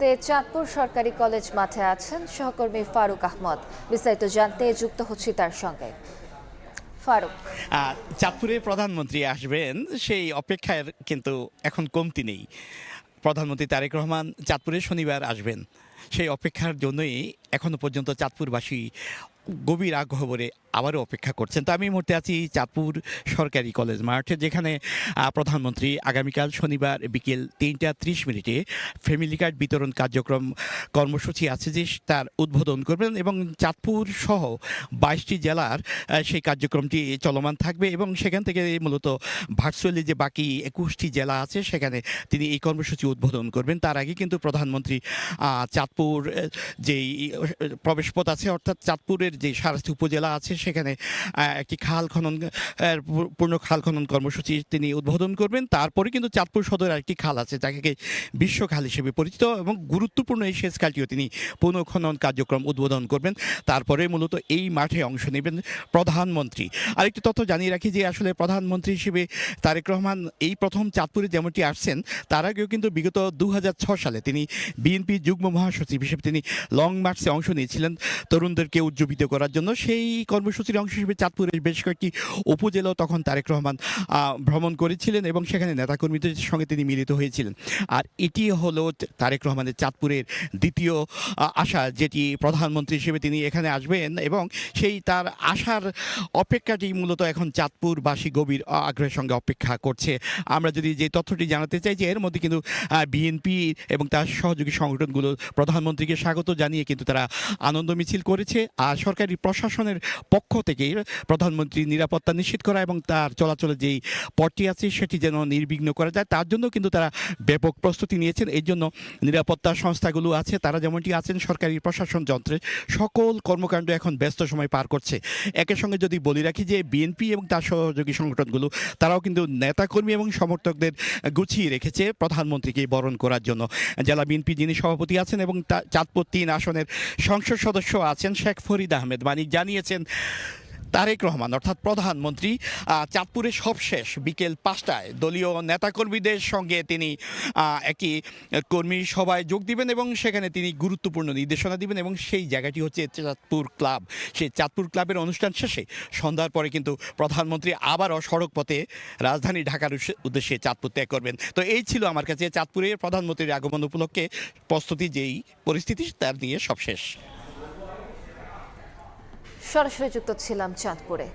মুহূর্তে চাঁদপুর সরকারি কলেজ মাঠে আছেন সহকর্মী ফারুক আহমদ। বিস্তারিত জানতে যুক্ত হচ্ছি তার সঙ্গে। ফারুক, চাঁদপুরে প্রধানমন্ত্রী আসবেন সেই অপেক্ষার কিন্তু এখন কমতি নেই। প্রধানমন্ত্রী তারেক রহমান চাঁদপুরে শনিবার আসবেন, সেই অপেক্ষার জন্যই এখনো পর্যন্ত চাঁদপুরবাসী গভীর আগ্রহ ভরে আবারও অপেক্ষা করছেন। তো আমি এই মুহূর্তে আছি চাঁদপুর সরকারি কলেজ মাঠে, যেখানে প্রধানমন্ত্রী আগামীকাল শনিবার বিকেল 3টা 30 মিনিটে ফ্যামিলি কার্ড বিতরণ কার্যক্রম কর্মসূচি আছে, যে তার উদ্বোধন করবেন এবং চাঁদপুর সহ 22টি জেলার সেই কার্যক্রমটি চলমান থাকবে এবং সেখান থেকে মূলত ভার্চুয়ালি যে বাকি 21টি জেলা আছে সেখানে তিনি এই কর্মসূচি উদ্বোধন করবেন। তার আগে কিন্তু প্রধানমন্ত্রী চাঁদপুর যেই প্রবেশপথ আছে, অর্থাৎ চাঁদপুরের যে সারাস্তি উপজেলা আছে সেখানে একটি খাল খনন পূর্ণ খাল খনন কর্মসূচি তিনি উদ্বোধন করবেন। তারপরে কিন্তু চাঁদপুর সদর আরেকটি খাল আছে যাকে বিশ্ব খাল হিসেবে পরিচিত এবং গুরুত্বপূর্ণ এই সেচ খালটিও তিনি পুনঃখনন কার্যক্রম উদ্বোধন করবেন। তারপরে মূলত এই মাঠে অংশ নেবেন প্রধানমন্ত্রী। আরেকটি তথ্য জানিয়ে রাখি যে আসলে প্রধানমন্ত্রী হিসেবে তারেক রহমান এই প্রথম চাঁদপুরে যেমনটি আসছেন, তার আগেও কিন্তু বিগত 2006 সালে তিনি বিএনপি যুগ্ম মহাসচিব হিসেবে তিনি লং মার্চে অংশ নিয়েছিলেন তরুণদেরকে উজ্জীবিত করার জন্য। সেই কর্মসূচির অংশ হিসেবে চাঁদপুরের বেশ কয়েকটি উপজেলাও তখন তারেক রহমান ভ্রমণ করেছিলেন এবং সেখানে নেতাকর্মীদের সঙ্গে তিনি মিলিত হয়েছিলেন। আর এটি হলো তারেক রহমানের চাঁদপুরের দ্বিতীয় আশা, যেটি প্রধানমন্ত্রী হিসেবে তিনি এখানে আসবেন এবং সেই তার আশার অপেক্ষাটি মূলত এখন চাঁদপুরবাসী গভীর আগ্রহের সঙ্গে অপেক্ষা করছে। আমরা যদি যে তথ্যটি জানাতে চাই যে এর মধ্যে কিন্তু বিএনপি এবং তার সহযোগী সংগঠনগুলো প্রধানমন্ত্রীকে স্বাগত জানিয়ে কিন্তু তারা আনন্দ মিছিল করেছে। আর সরকারি প্রশাসনের পক্ষ থেকে প্রধানমন্ত্রীর নিরাপত্তা নিশ্চিত করা এবং তার চলাচলের যেই পথটি আছে সেটি যেন নির্বিঘ্ন করা যায় তার জন্য কিন্তু তারা ব্যাপক প্রস্তুতি নিয়েছেন। এর জন্য নিরাপত্তা সংস্থাগুলো আছে, তারা যেমনটি আছেন সরকারি প্রশাসন যন্ত্রে সকল কর্মকাণ্ড এখন ব্যস্ত সময় পার করছে। একের সঙ্গে যদি বলি রাখি যে বিএনপি এবং তার সহযোগী সংগঠনগুলো তারাও কিন্তু নেতাকর্মী এবং সমর্থকদের গুছিয়ে রেখেছে প্রধানমন্ত্রীকে বরণ করার জন্য। জেলা বিএনপি যিনি সভাপতি আছেন এবং চাঁদপুর 3 আসনের সংসদ সদস্য আছেন শেখ ফরিদ আহমেদ মানিক জানিয়েছেন তারেক রহমান অর্থাৎ প্রধানমন্ত্রী চাঁদপুরে সবশেষ বিকেল 5টায় দলীয় নেতাকর্মীদের সঙ্গে তিনি একটি কর্মী সভায় যোগ দিবেন এবং সেখানে তিনি গুরুত্বপূর্ণ নির্দেশনা দিবেন এবং সেই জায়গাটি হচ্ছে চাঁদপুর ক্লাব। সেই চাঁদপুর ক্লাবের অনুষ্ঠান শেষে সন্ধ্যার পরে কিন্তু প্রধানমন্ত্রী আবারও সড়ক পথে রাজধানী ঢাকার উদ্দেশ্যে চাঁদপুর ত্যাগ করবেন। তো এই ছিল আমার কাছে চাঁদপুরে প্রধানমন্ত্রীর আগমন উপলক্ষে প্রস্তুতি যেই পরিস্থিতি তার নিয়ে সবশেষ। সরাসরি যুক্ত ছিলাম চাঁদপুরে।